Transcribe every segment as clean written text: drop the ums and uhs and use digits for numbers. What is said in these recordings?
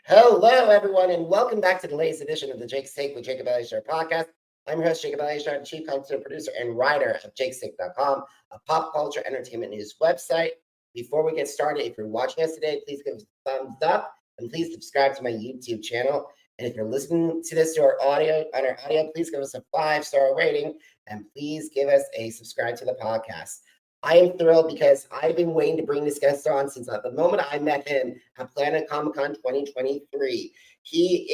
Hello, everyone, and welcome back to the latest edition of the Jake's Take with Jacob Elyachar Podcast. I'm your host, Jacob Elyachar, the chief content producer and writer of jakestake.com, a pop culture entertainment news website. Before we get started, if you're watching us today, please give us a thumbs up and please subscribe to my YouTube channel. And if you're listening to this to our audio, please give us a 5-star rating and please give us a subscribe to the podcast. I am thrilled because I've been waiting to bring this guest on since the moment I met him at Planet Comicon 2023. We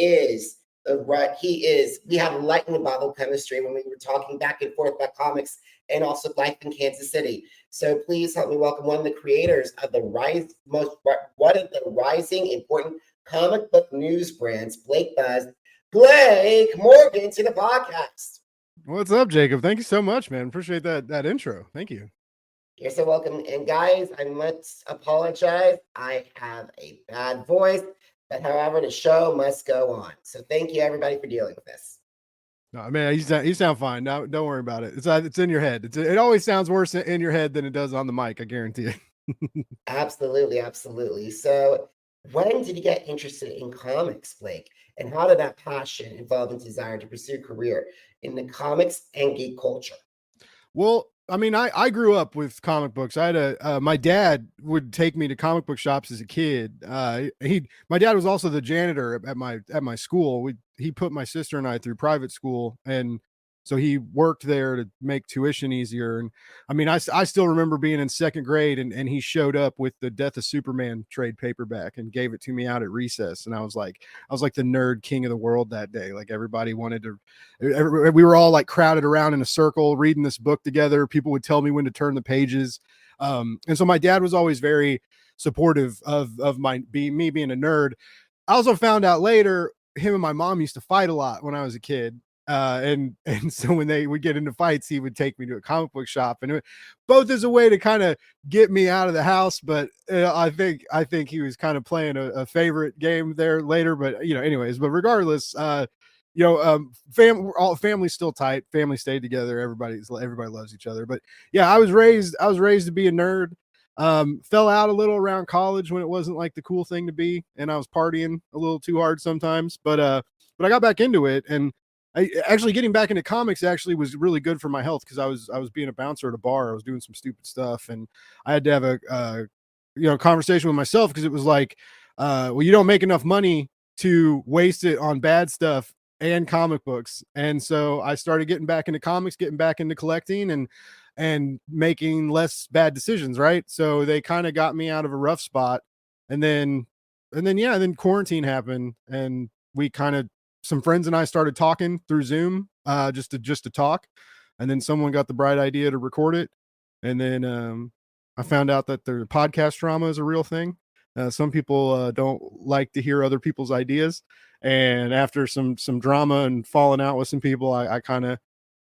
have lightning bottle chemistry when we were talking back and forth about comics and also life in Kansas City. So please help me welcome one of the creators of one of the rising important comic book news brands, Blake Morgan, to the podcast. What's up, Jacob? Thank you so much, man. Appreciate that intro. Thank you. You're so welcome. And guys, I must apologize. I have a bad voice, but however, the show must go on. So thank you, everybody, for dealing with this. No, man, you sound fine. No, don't worry about it. It's in your head. It always sounds worse in your head than it does on the mic. I guarantee it. Absolutely. So when did you get interested in comics, Blake? And how did that passion evolve into desire to pursue a career in the comics and geek culture? Well, I mean, I grew up with comic books. I had my dad would take me to comic book shops as a kid. My dad was also the janitor at my school. He put my sister and I through private school, and so he worked there to make tuition easier. And I mean, I still remember being in second grade and he showed up with the Death of Superman trade paperback and gave it to me out at recess. And I was like the nerd king of the world that day. Like we were all like crowded around in a circle reading this book together. People would tell me when to turn the pages. And so my dad was always very supportive of me being a nerd. I also found out later him and my mom used to fight a lot when I was a kid. And so when they would get into fights, he would take me to a comic book shop, and both as a way to kind of get me out of the house. But I think he was kind of playing a favorite game there later. But anyways, but regardless, family's still tight. Family stayed together. Everybody loves each other. But yeah, I was raised to be a nerd. Fell out a little around college when it wasn't like the cool thing to be, and I was partying a little too hard sometimes. But I got back into it, and getting back into comics actually was really good for my health because I was being a bouncer at a bar. I was doing some stupid stuff, and I had to have a conversation with myself because it was like, well, you don't make enough money to waste it on bad stuff and comic books. And so I started getting back into comics, getting back into collecting and making less bad decisions. Right. So they kind of got me out of a rough spot. And then quarantine happened, and some friends and I started talking through Zoom, just to talk. And then someone got the bright idea to record it. And then I found out that the podcast drama is a real thing. Some people don't like to hear other people's ideas. And after some drama and falling out with some people, I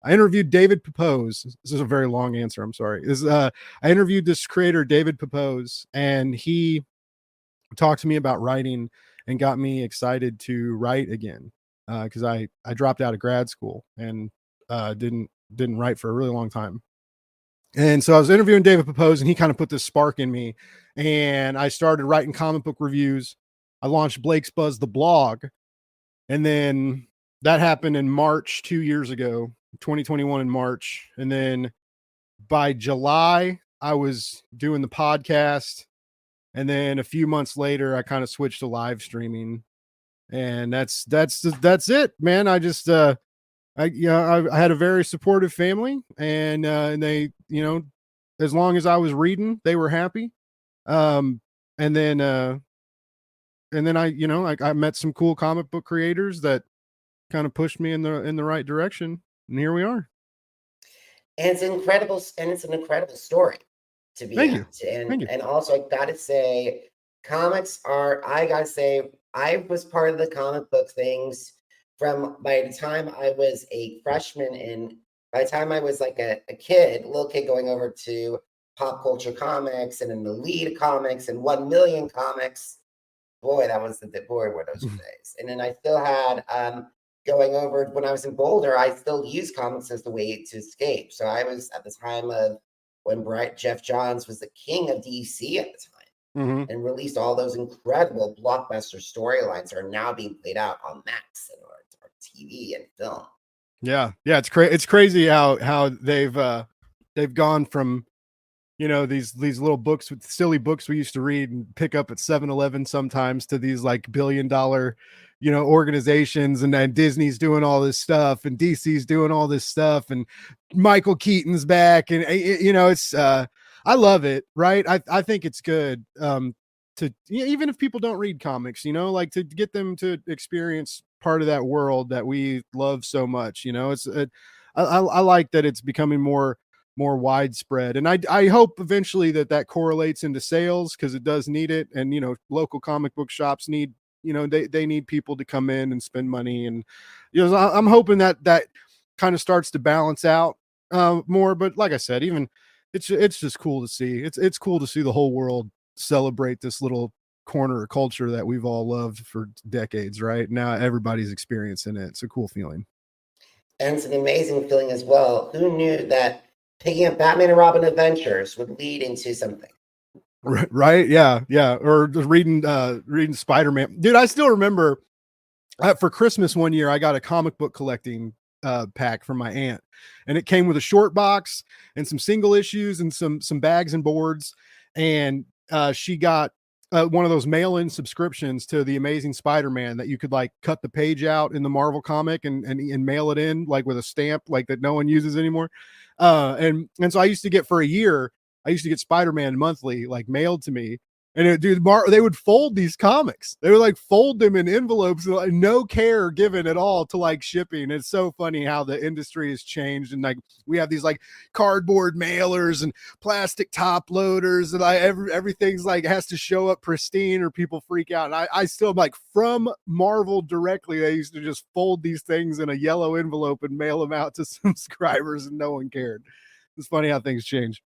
interviewed David Pepose. This is a very long answer. I'm sorry. I interviewed this creator, David Pepose, and he talked to me about writing and got me excited to write again. Because I dropped out of grad school and didn't write for a really long time. And so I was interviewing David Pepose, and he kind of put this spark in me, and I started writing comic book reviews. I launched Blake's Buzz, the blog, and then that happened in March 2 years ago, 2021 in March. And then by July, I was doing the podcast, and then a few months later, I kind of switched to live streaming. And that's it, man. I just, I had a very supportive family, and they, as long as I was reading, they were happy. And then I met some cool comic book creators that kind of pushed me in the right direction. And here we are. And it's an incredible story to be honest. And also I gotta say, I was part of the comic book things by the time I was a freshman, and by the time I was like a little kid going over to Pop Culture Comics and then the Lead Comics and 1 Million Comics. Boy, were those days. And then I still had going over when I was in Boulder, I still used comics as the way to escape. So I was at the time of when Jeff Johns was the king of DC at the time. and released all those incredible blockbuster storylines that are now being played out on Max and or TV and film. Yeah, it's crazy how they've gone from, you know, these little books with silly books we used to read and pick up at 7-Eleven sometimes to these like billion-dollar, you know, organizations, and then Disney's doing all this stuff and DC's doing all this stuff and Michael Keaton's back, and you know, it's I love it, right? I think it's good to, even if people don't read comics, you know, like to get them to experience part of that world that we love so much. You know, I like that it's becoming more widespread, and I hope eventually that correlates into sales, because it does need it. And you know, local comic book shops need, you know, they need people to come in and spend money, and you know, I'm hoping that kind of starts to balance out more. But like I said, even it's just cool to see. It's cool to see the whole world celebrate this little corner of culture that we've all loved for decades. Right now, everybody's experiencing it. It's a cool feeling, and it's an amazing feeling as well. Who knew that picking up Batman and Robin Adventures would lead into something? Right? Yeah. Or just reading Spider-Man. Dude, I still remember for Christmas one year, I got a comic book collecting pack from my aunt, and it came with a short box and some single issues and some bags and boards. And she got one of those mail-in subscriptions to the Amazing Spider-Man that you could like cut the page out in the Marvel comic and mail it in like with a stamp like that no one uses anymore. And so I used to get, for a year, I used to get Spider-Man monthly, like mailed to me. And they would fold these comics. They would like fold them in envelopes, like, no care given at all to like shipping. It's so funny how the industry has changed. And like, we have these like cardboard mailers and plastic top loaders, and everything's like has to show up pristine or people freak out. And I still, like, from Marvel directly, they used to just fold these things in a yellow envelope and mail them out to subscribers, and no one cared. It's funny how things change.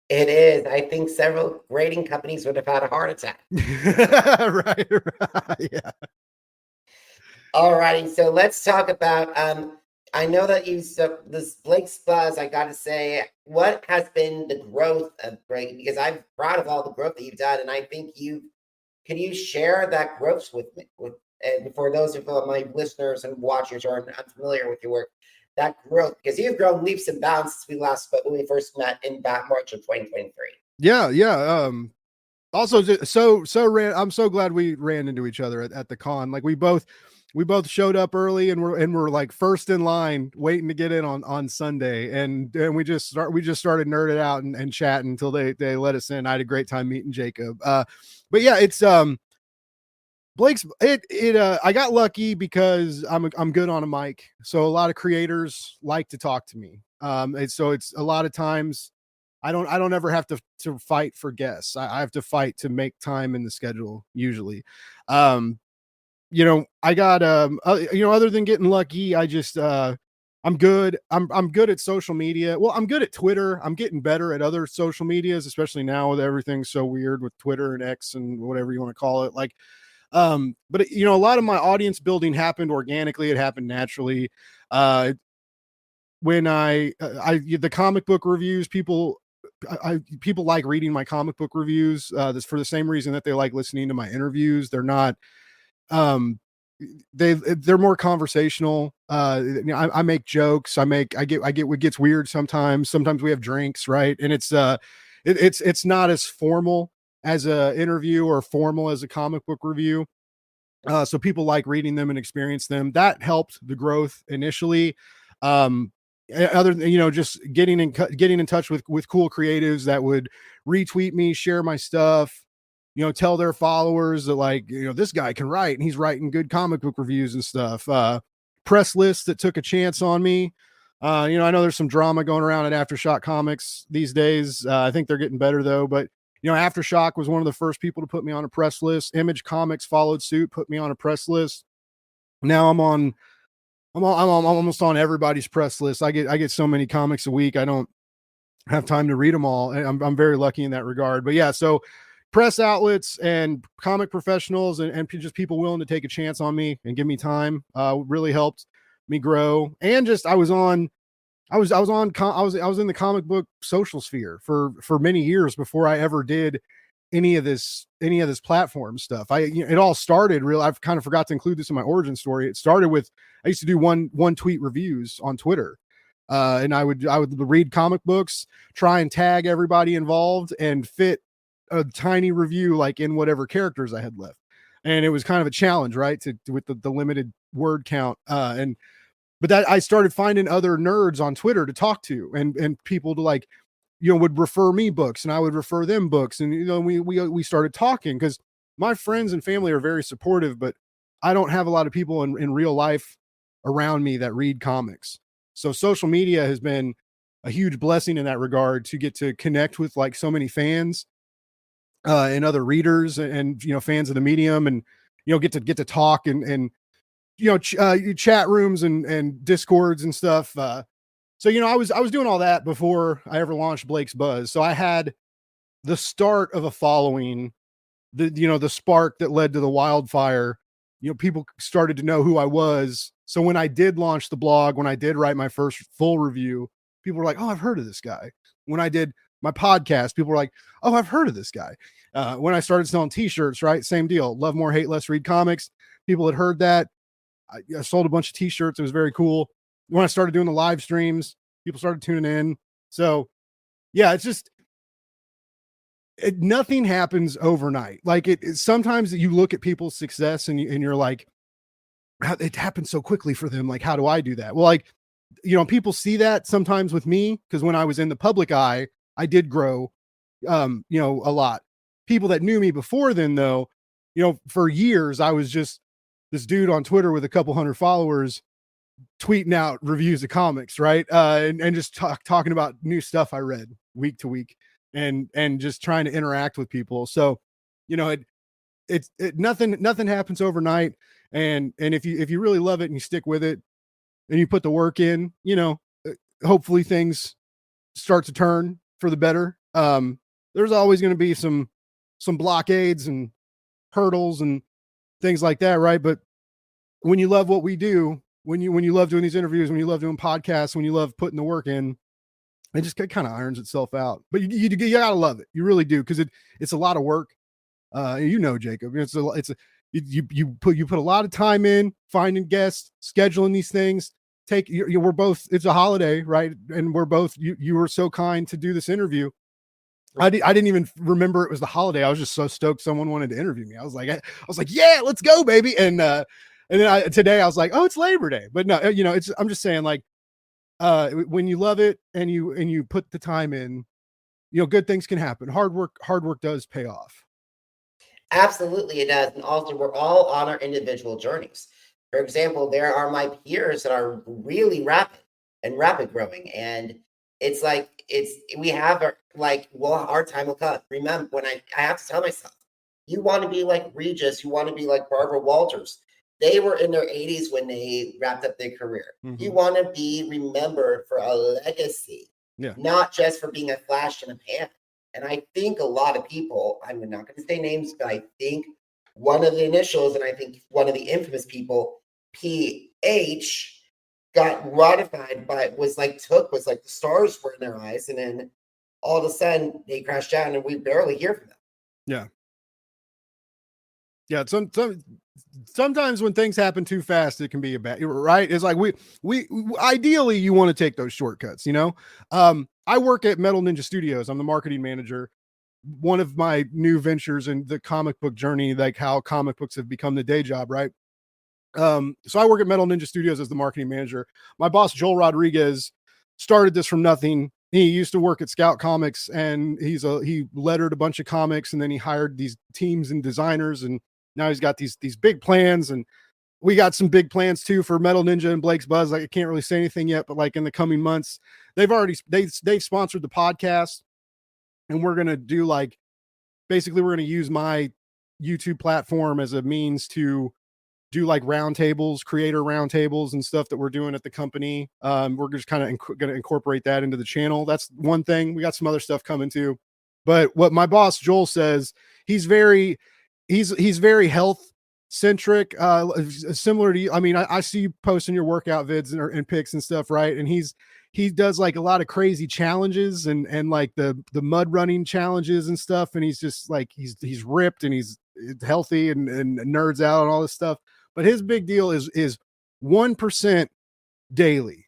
It is. I think several grading companies would have had a heart attack. right. Yeah. All righty. So let's talk about, I know that this Blake's Buzz, I got to say, what has been the growth of Blake? Because I'm proud of all the growth that you've done. And I think can you share that growth with me? And for those of my listeners and watchers who are unfamiliar with your work, that growth, because you've grown leaps and bounds since we last spoke, when we first met in March of 2023. Yeah. Also, I'm so glad we ran into each other at the con. Like we both showed up early, and we're like first in line waiting to get in on Sunday, and we just started nerding out and chatting until they let us in. I had a great time meeting Jacob. But yeah, it's Blake's I got lucky because I'm good on a mic. So a lot of creators like to talk to me. So it's a lot of times I don't ever have to fight for guests. I have to fight to make time in the schedule usually. You know, I got you know, other than getting lucky, I just I'm good. I'm good at social media. Well, I'm good at Twitter. I'm getting better at other social medias, especially now with everything so weird with Twitter and X and whatever you want to call it. Like, but you know, a lot of my audience building happened organically. It happened naturally. When the comic book reviews, people like reading my comic book reviews. That's for the same reason that they like listening to my interviews. They're not, they're more conversational. I make jokes. I get what gets weird sometimes. Sometimes we have drinks, right? And it's not as formal as a interview or formal as a comic book review. So people like reading them and experience them. That helped the growth initially. Other than, you know, just getting in touch with cool creatives that would retweet me, share my stuff, you know, tell their followers that, like, you know, this guy can write and he's writing good comic book reviews and stuff. Press lists that took a chance on me. You know, I know there's some drama going around at Aftershock Comics these days. I think they're getting better though, but you know, Aftershock was one of the first people to put me on a press list. Image Comics followed suit, put me on a press list. Now I'm almost on everybody's press list. I get so many comics a week. I don't have time to read them all. I'm very lucky in that regard. But yeah, so press outlets and comic professionals and just people willing to take a chance on me and give me time really helped me grow. And just I was in the comic book social sphere for many years before I ever did any of this platform stuff. It all started I've kind of forgot to include this in my origin story. It started with, I used to do one tweet reviews on Twitter. And I would read comic books, try and tag everybody involved and fit a tiny review like in whatever characters I had left. And it was kind of a challenge, right? With the limited word count. But that I started finding other nerds on Twitter to talk to and people to like, would refer me books and I would refer them books. And, we started talking because my friends and family are very supportive, but I don't have a lot of people in real life around me that read comics. So social media has been a huge blessing in that regard to get to connect with like so many fans and other readers and fans of the medium and get to talk and chat rooms and discords and stuff. So I was doing all that before I ever launched Blake's Buzz. So I had the start of a following, the spark that led to the wildfire. People started to know who I was. So when I did launch the blog, when I did write my first full review, people were like, "Oh, I've heard of this guy." When I did my podcast, people were like, "Oh, I've heard of this guy." When I started selling t-shirts, right? Same deal. Love more, hate less, read comics. People had heard that. I sold a bunch of t-shirts. It was very cool. When I started doing the live streams, people started tuning in. So yeah, it's just, nothing happens overnight. Like sometimes you look at people's success and you're like, it happened so quickly for them. Like, how do I do that? Well, like, people see that sometimes with me. Cause when I was in the public eye, I did grow, a lot. People that knew me before then though, for years, I was just this dude on Twitter with a couple hundred followers tweeting out reviews of comics. Right. And just talking about new stuff I read week to week and just trying to interact with people. So, nothing happens overnight. And if you really love it and you stick with it and you put the work in, hopefully things start to turn for the better. There's always going to be some blockades and hurdles and things like that. Right. But when you love what we do, when you love doing these interviews, when you love doing podcasts, when you love putting the work in, it just kind of irons itself out. But you gotta love it. You really do. Cause it's a lot of work. Jacob, you put a lot of time in finding guests, scheduling these things. We're both, it's a holiday, right? And we're both, you were so kind to do this interview. I didn't even remember it was the holiday. I was just so stoked someone wanted to interview me. I was like, yeah, let's go, baby. And then today I was like, oh, it's Labor Day. But no, I'm just saying, like, when you love it and you put the time in, good things can happen. Hard work does pay off. Absolutely, it does. And also, we're all on our individual journeys. For example, there are my peers that are really rapid growing. And it's like, we have our time will come. Remember, when I have to tell myself, you want to be like Regis, you want to be like Barbara Walters. They were in their 80s when they wrapped up their career. Mm-hmm. You want to be remembered for a legacy, not just for being a flash in a pan. And I think a lot of people, I'm not going to say names, but I think one of the initials, and I think one of the infamous people, PH, got ratified was like the stars were in their eyes. And then all of a sudden they crashed down and we barely hear from them. Yeah. Yeah. Sometimes when things happen too fast, it can be a bad, right? It's like we ideally you want to take those shortcuts, I work at Metal Ninja Studios. I'm the marketing manager. One of my new ventures in the comic book journey, like how comic books have become the day job, right? So I work at Metal Ninja Studios as the marketing manager. My boss, Joel Rodriguez, started this from nothing. He used to work at Scout Comics and he lettered a bunch of comics and then he hired these teams and designers and now he's got these big plans and we got some big plans too for Metal Ninja and Blake's Buzz. Like I can't really say anything yet, but like in the coming months, they've sponsored the podcast and we're going to do basically we're going to use my YouTube platform as a means to do like roundtables, creator roundtables and stuff that we're doing at the company. We're just kind of going to incorporate that into the channel. That's one thing. We got some other stuff coming too. But what my boss, Joel, says, he's very health centric, similar to you. I mean, I see you posting your workout vids and pics and stuff, right? And he does like a lot of crazy challenges and like the mud running challenges and stuff. And he's just like, he's ripped and he's healthy and nerds out and all this stuff. But his big deal is 1% daily,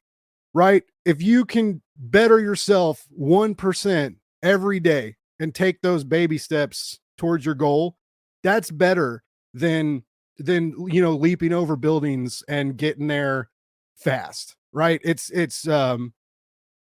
right? If you can better yourself 1% every day and take those baby steps towards your goal, that's better than leaping over buildings and getting there fast, right? It's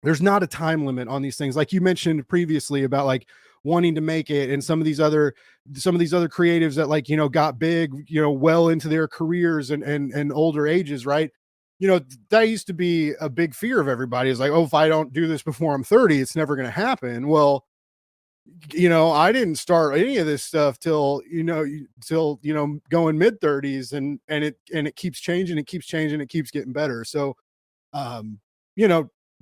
there's not a time limit on these things, like you mentioned previously about like wanting to make it, and some of these other creatives that like got big well into their careers and older ages, right? That used to be a big fear of everybody, is like, oh, if I don't do this before I'm 30, it's never going to happen. Well, I didn't start any of this stuff till going mid 30s, and it keeps changing, it keeps getting better. So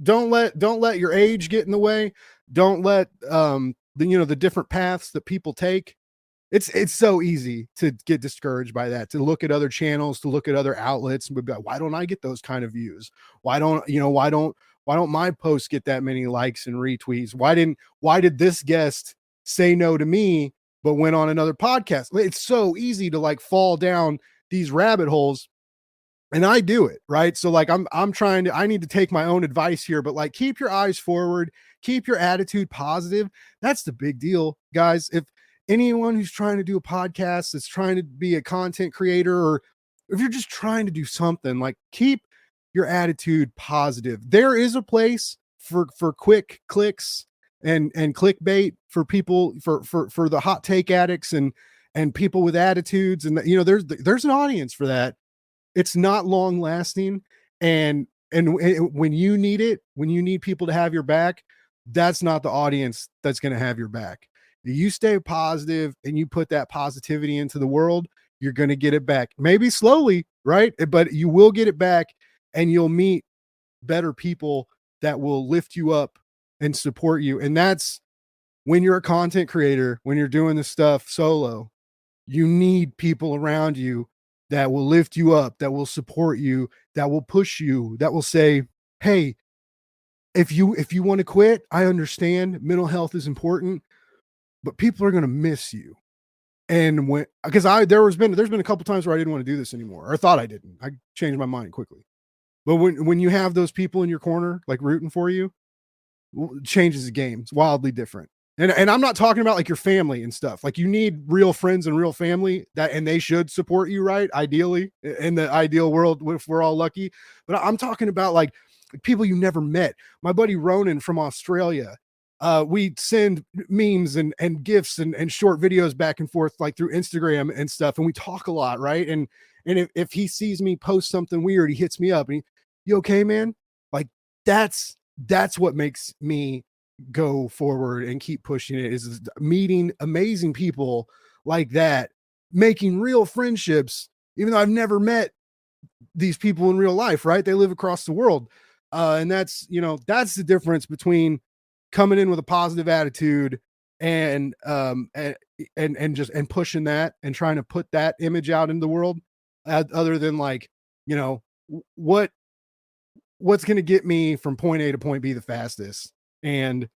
don't let your age get in the way. Don't let the different paths that people take. It's so easy to get discouraged by that, to look at other channels, to look at other outlets and be like, why don't I get those kind of views? Why don't my posts get that many likes and retweets? Why did this guest say no to me but went on another podcast? It's so easy to like fall down these rabbit holes, and I do it, right? So like I need to take my own advice here, but like, keep your eyes forward, keep your attitude positive. That's the big deal, guys. If anyone who's trying to do a podcast, that's trying to be a content creator, or if you're just trying to do something, like, keep your attitude positive. There is a place for quick clicks and clickbait for people, for the hot take addicts and people with attitudes. And there's an audience for that. It's not long lasting. And when you need it, when you need people to have your back, that's not the audience that's going to have your back. You stay positive and you put that positivity into the world, you're going to get it back. Maybe slowly, right? But you will get it back, and you'll meet better people that will lift you up and support you. And that's when you're a content creator, when you're doing this stuff solo, you need people around you that will lift you up, that will support you, that will push you, that will say, hey, if you want to quit, I understand mental health is important, but people are going to miss you. And because there's been a couple times where I didn't want to do this anymore, or thought I didn't. I changed my mind quickly. But when you have those people in your corner, like rooting for you, changes the game. It's wildly different. And I'm not talking about like your family and stuff. Like, you need real friends and real family and they should support you, right? Ideally, in the ideal world, if we're all lucky. But I'm talking about like people you never met. My buddy Ronan from Australia, we send memes and gifts and short videos back and forth, like through Instagram and stuff. And we talk a lot, right? And if he sees me post something weird, he hits me up and you okay, man? Like, that's what makes me go forward and keep pushing it, is meeting amazing people like that, making real friendships, even though I've never met these people in real life, right? They live across the world. And that's the difference between coming in with a positive attitude and pushing that and trying to put that image out in the world, other than like, what's going to get me from point A to point B the fastest? And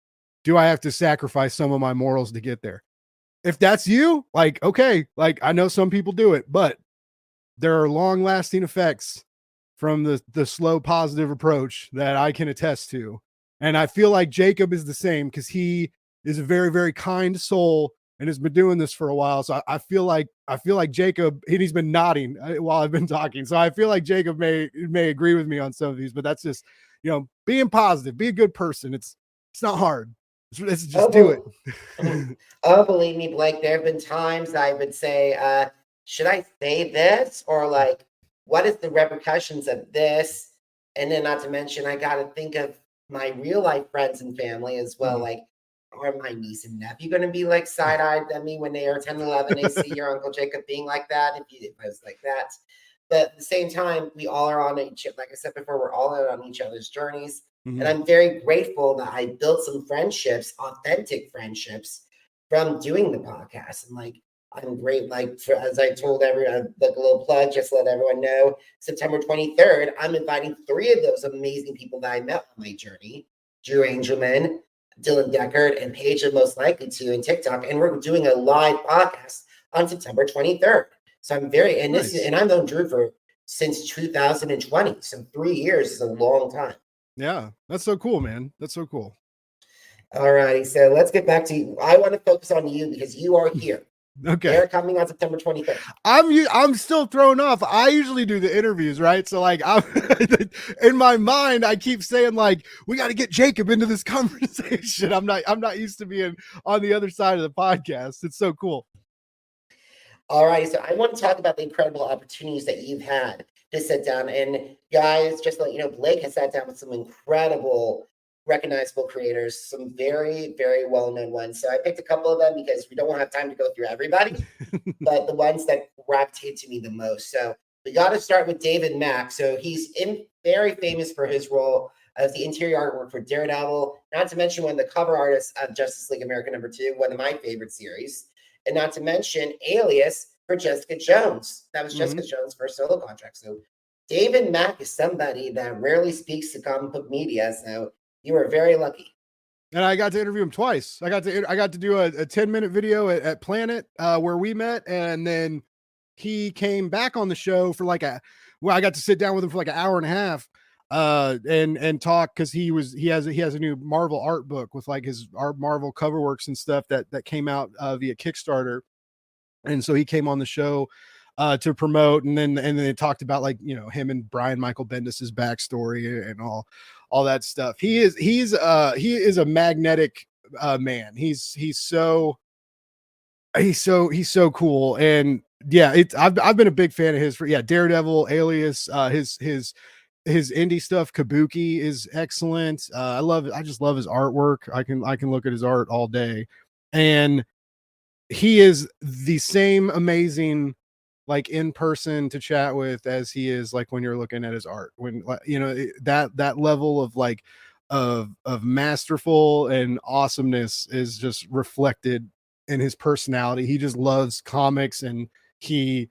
do I have to sacrifice some of my morals to get there? If that's you, like, okay, like, I know some people do it, but there are long lasting effects from the slow positive approach that I can attest to. And I feel like Jacob is the same, because he is a very, very kind soul and has been doing this for a while. So I feel like Jacob, he's been nodding while I've been talking. So I feel like Jacob may agree with me on some of these, but that's just, being positive, be a good person. It's not hard. Let's just do it. Oh, believe me, Blake, there have been times I would say, should I say this? Or like, what is the repercussions of this? And then, not to mention, I got to think of my real life friends and family as well. Like, are my niece and nephew going to be like side-eyed at me when they are 10, 11, they see your Uncle Jacob being like that, if it was like that? But at the same time, we all are on each, like I said before, we're all on each other's journeys. And I'm very grateful that I built some friendships, authentic friendships, from doing the podcast. And like, I'm great. As I told everyone, like a little plug, just to let everyone know, September 23rd, I'm inviting 3 of those amazing people that I met on my journey: Drew Angelman, Dylan Deckard, and Paige, and most likely to in TikTok. And we're doing a live podcast on September 23rd. So I'm I've known Drew since 2020. So 3 years is a long time. Yeah, that's so cool, man. That's so cool. All righty. So let's get back to you. I want to focus on you because you are here. Okay. They're coming on September 23rd. I'm still thrown off. I usually do the interviews, right? So like I'm in my mind, I keep saying like, we got to get Jacob into this conversation. I'm not used to being on the other side of the podcast. It's so cool. All right. So I want to talk about the incredible opportunities that you've had to sit down. And guys, just to let you know, Blake has sat down with some incredible, recognizable creators, some very, very well-known ones. So I picked a couple of them because we don't have time to go through everybody, but the ones that gravitate to me the most. So we got to start with David Mack. So he's very famous for his role as the interior artwork for Daredevil, not to mention one of the cover artists of Justice League America #2, one of my favorite series, and not to mention Alias for Jessica Jones. That was Jessica Jones' first solo contract. So David Mack is somebody that rarely speaks to comic book media. So you were very lucky. And I got to interview him twice. I got to do a 10-minute video at Planet where we met, and then he came back on the show for I got to sit down with him for like an hour and a half and talk, because he has a new Marvel art book with like his art Marvel cover works and stuff that came out via Kickstarter. And so he came on the show to promote, and then they talked about like, you know, him and Brian Michael Bendis's backstory and all that stuff. He is a magnetic man. He's so cool. And yeah, I've been a big fan of his for Daredevil, Alias, his indie stuff. Kabuki is excellent. I just love his artwork. I can look at his art all day, and he is the same amazing like in person to chat with as he is like when you're looking at his art. When, you know, that level of like of masterful and awesomeness is just reflected in his personality. He just loves comics, and he's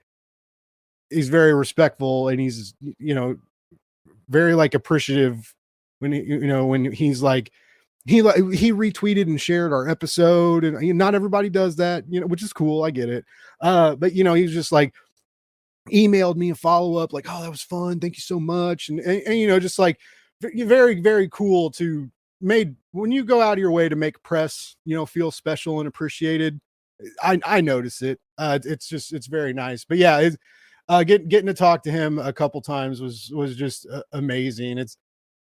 very respectful, and he's, you know, very like appreciative when when he's like, he retweeted and shared our episode, and not everybody does that, you know, which is cool. I get it. But you know, he's just like emailed me a follow up like, oh, that was fun, thank you so much. And you know, just like very, very cool to when you go out of your way to make press, you know, feel special and appreciated. I notice it. It's very nice. But yeah, getting to talk to him a couple times was just amazing. It's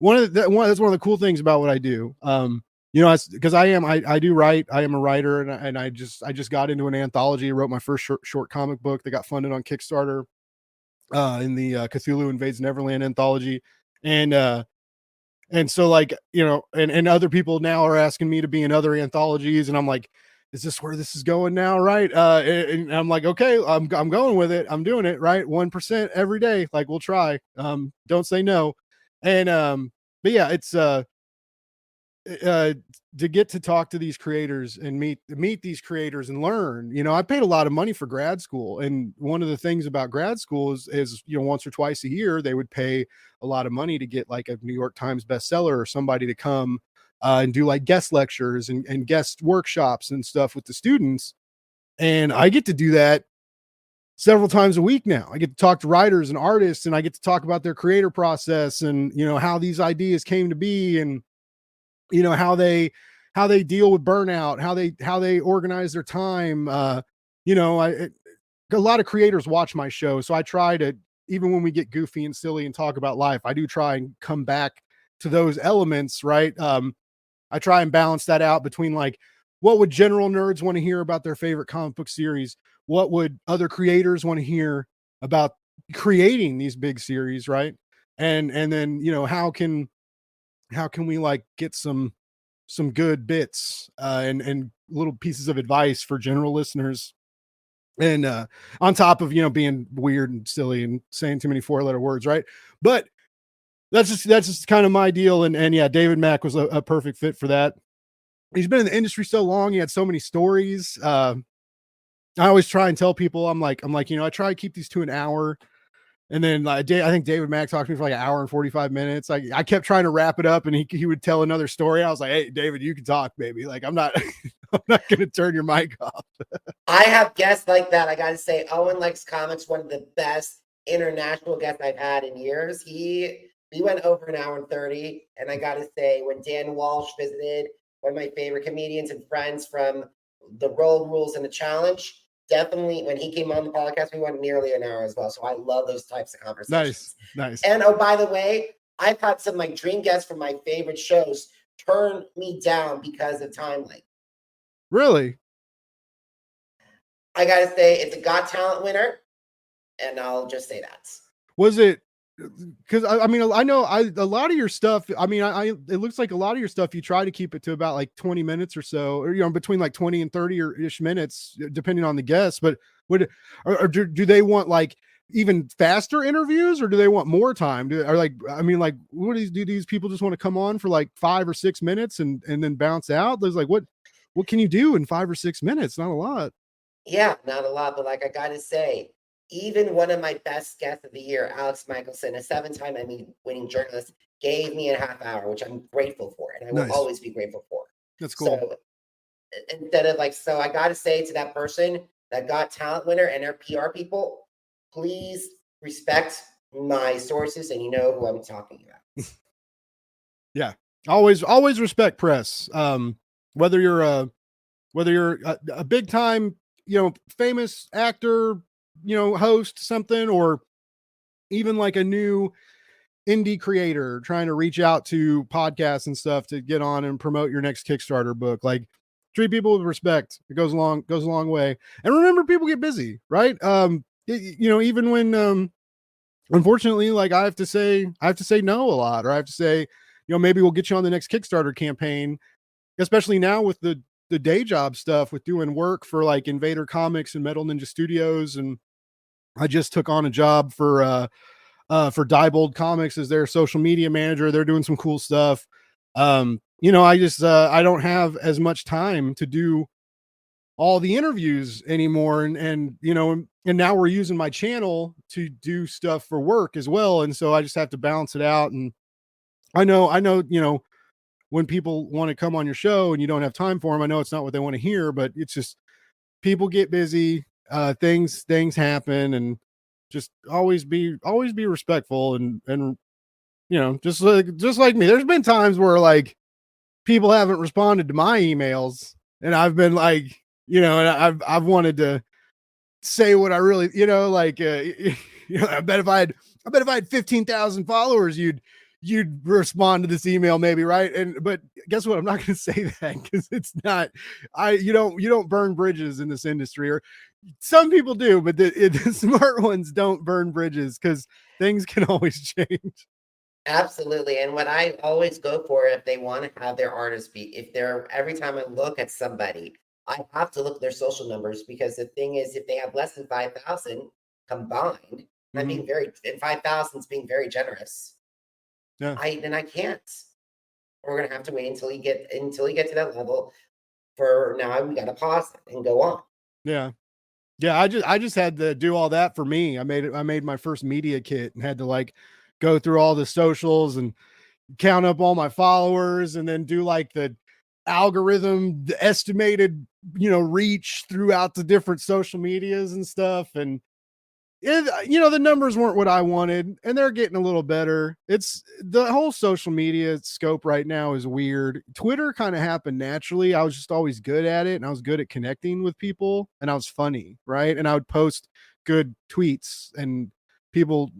that's one of the cool things about what I do. You know, because I do write. I am a writer, and I just got into an anthology. I wrote my first short comic book that got funded on Kickstarter, in the Cthulhu Invades Neverland anthology, and so like, you know, and other people now are asking me to be in other anthologies, and I'm like, is this where this is going now, right? And I'm like, okay, I'm going with it. I'm doing it right, 1% every day. Like, we'll try. Don't say no. And but yeah, it's to get to talk to these creators and meet these creators and learn. You know, I paid a lot of money for grad school, and one of the things about grad school is you know, once or twice a year they would pay a lot of money to get like a New York Times bestseller or somebody to come and do like guest lectures and guest workshops and stuff with the students. And I get to do that several times a week now. I get to talk to writers and artists, and I get to talk about their creator process, and you know, how these ideas came to be, and you know, how they deal with burnout, how they organize their time. You know, a lot of creators watch my show, so I try to, even when we get goofy and silly and talk about life, I do try and come back to those elements, right? I try and balance that out between like, what would general nerds want to hear about their favorite comic book series? What would other creators want to hear about creating these big series, right? And then, you know, how can we like get some good bits and little pieces of advice for general listeners, and on top of, you know, being weird and silly and saying too many 4-letter words, right? But that's just kind of my deal. And yeah, David Mack was a perfect fit for that. He's been in the industry so long. He had so many stories. I always try and tell people, I'm like, I try to keep these to an hour. And then I think David Mack talked to me for like an hour and 45 minutes. I kept trying to wrap it up and he would tell another story. I was like, hey, David, you can talk, baby. Like, I'm not going to turn your mic off. I have guests like that. I got to say, Owen Likes Comics, one of the best international guests I've had in years. We went over an hour and 30. And I got to say, when Dan Walsh visited, one of my favorite comedians and friends from The Road Rules and the Challenge, definitely when he came on the podcast, we went nearly an hour as well. So I love those types of conversations. Nice. And oh, by the way, I've had some of my dream guests from my favorite shows turn me down because of time length. Really? I gotta say, it's a Got Talent winner, and I'll just say that. Was it? Because I mean, I know a lot of your stuff. I mean, it looks like a lot of your stuff you try to keep it to about like 20 minutes or so, or between like 20 and 30 or ish minutes, depending on the guest. But do they want like even faster interviews, or do they want more time? What do these people just want to come on for like 5 or 6 minutes and then bounce out? There's like, what can you do in 5 or 6 minutes? Not a lot. Yeah, not a lot, but like I gotta say, even one of my best guests of the year, Alex Michelson, a 7-time Emmy winning journalist, gave me a half hour, which I'm grateful for, and I will always be grateful for. That's cool. So instead of so I got to say to that person, that Got Talent winner and their PR people, please respect my sources, and you know who I'm talking about. Yeah, always respect press. Whether you're a big time, famous actor, host something, or even like a new indie creator trying to reach out to podcasts and stuff to get on and promote your next Kickstarter book. Like, treat people with respect. It goes a long way. And remember, people get busy, right? Even when unfortunately, like I have to say no a lot, or I have to say, maybe we'll get you on the next Kickstarter campaign, especially now with the day job stuff with doing work for like Invader Comics and Metal Ninja Studios. And I just took on a job for Diebold Comics as their social media manager. They're doing some cool stuff. I don't have as much time to do all the interviews anymore. And now we're using my channel to do stuff for work as well. And so I just have to balance it out. And I know, when people want to come on your show and you don't have time for them, I know it's not what they want to hear, but it's just, people get busy, things happen, and just always be respectful. And just like me, there's been times where like people haven't responded to my emails and I've been like, and I've wanted to say what I really, I bet if I had 15,000 followers, you'd respond to this email maybe, right? But guess what? I'm not going to say that, because it's not, you don't burn bridges in this industry, or some people do, but the smart ones don't burn bridges, because things can always change. Absolutely. And what I always go for, if they want to have their artist be, every time I look at somebody, I have to look at their social numbers, because the thing is, if they have less than 5,000 combined, I'm being 5,000 is being very generous. Yeah. I can't. We're gonna have to wait until you get to that level. For now, we gotta pause and go on. Yeah. I just had to do all that for me. I made my first media kit and had to like go through all the socials and count up all my followers, and then do like the algorithm, the estimated, reach throughout the different social medias and stuff. And the numbers weren't what I wanted, and they're getting a little better. It's the whole social media scope right now is weird. Twitter kind of happened naturally. I was just always good at it, and I was good at connecting with people, and I was funny, right? And I would post good tweets, and people,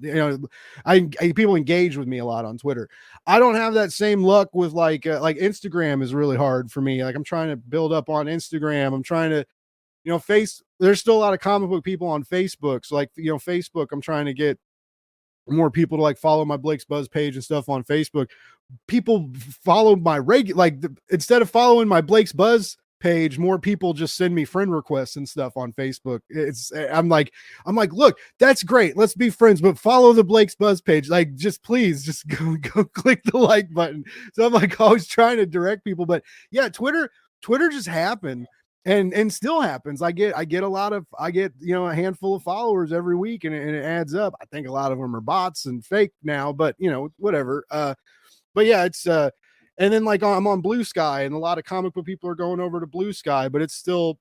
people engage with me a lot on Twitter. I don't have that same luck with like Instagram is really hard for me. Like, I'm trying to build up on Instagram. I'm trying to, there's still a lot of comic book people on Facebook. So like, Facebook, I'm trying to get more people to like follow my Blake's Buzz page and stuff on Facebook. People follow my instead of following my Blake's Buzz page, more people just send me friend requests and stuff on Facebook. I'm like, look, that's great. Let's be friends, but follow the Blake's Buzz page. Like, please just go click the like button. So I'm like always trying to direct people, but yeah, Twitter just happened. and still happens. I get a handful of followers every week, and it adds up. I think a lot of them are bots and fake now, but whatever. But yeah, it's and then like I'm on Blue Sky, and a lot of comic book people are going over to Blue Sky, but it's still